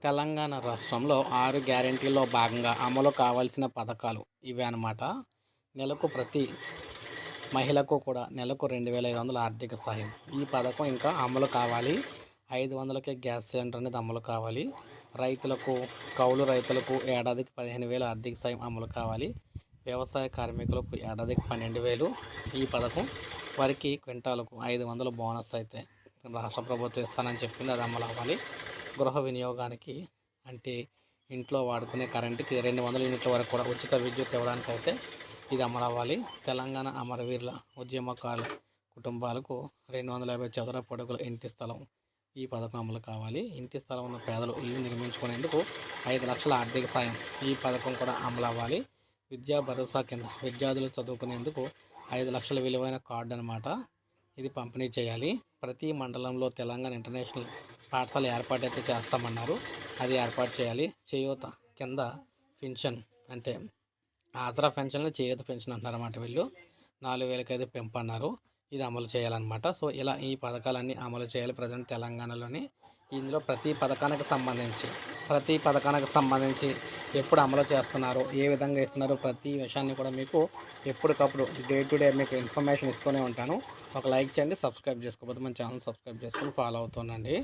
తెలంగాణ రాష్ట్రంలో 6 గ్యారంటీల్లో భాగంగా అమలు కావాల్సిన పథకాలు ఇవే అన్నమాట. నెలకు ప్రతి మహిళకు కూడా నెలకు 2,500 ఆర్థిక సాయం. ఈ పథకం ఇంకా అమలు కావాలి. 500కే గ్యాస్ సిలిండర్ అనేది అమలు కావాలి. రైతులకు, కౌలు రైతులకు ఏడాదికి 15,000 ఆర్థిక సాయం అమలు కావాలి. వ్యవసాయ కార్మికులకు ఏడాదికి 12,000 ఈ పథకం. వారికి క్వింటాలకు 500 బోనస్ అయితే రాష్ట్ర ప్రభుత్వం ఇస్తానని చెప్పింది, అది అమలు అవ్వాలి. గృహ వినియోగానికి అంటే ఇంట్లో వాడుకునే కరెంటుకి 200 యూనిట్ల వరకు కూడా ఉచిత విద్యుత్ ఇవ్వడానికి అయితే ఇది అమలు అవ్వాలి. తెలంగాణ అమరవీరుల ఉద్యమకారుల కుటుంబాలకు 250 చదరపు అడుగుల ఇంటి స్థలం ఈ పథకం అమలు కావాలి. ఇంటి స్థలం ఉన్న పేదలు ఇల్లు నిర్మించుకునేందుకు 5 లక్షల ఆర్థిక సాయం ఈ పథకం కూడా అమలు అవ్వాలి. విద్యా భరోసా కింద విద్యార్థులు చదువుకునేందుకు 5 లక్షల విలువైన కార్డు అనమాట, ఇది పంపిణీ చేయాలి. ప్రతి మండలంలో తెలంగాణ ఇంటర్నేషనల్ పాఠశాల ఏర్పాటు అయితే చేస్తామన్నారు, అది ఏర్పాటు చేయాలి. చేయూత కింద పెన్షన్ అంటే ఆసరా పెన్షన్లు చేయూత పెన్షన్ అంటున్నారన్నమాట. వీళ్ళు 4,000కి అయితే పెంపు అన్నారు, ఇది అమలు చేయాలన్నమాట. సో ఇలా ఈ పథకాలన్నీ అమలు చేయాలి ప్రజెంట్ తెలంగాణలోని. ఇందులో ప్రతి పథకానికి సంబంధించి ఎప్పుడు అమలు చేస్తున్నారు, ఏ విధంగా ఇస్తున్నారు, ప్రతి విషయాన్ని కూడా మీకు ఎప్పటికప్పుడు డే టు డే మీకు ఇన్ఫర్మేషన్ ఇస్తూనే ఉంటాను. ఒక లైక్ చేయండి, సబ్స్క్రైబ్ చేసుకోకపోతే మన ఛానల్ సబ్స్క్రైబ్ చేసుకొని ఫాలో అవుతుండండి.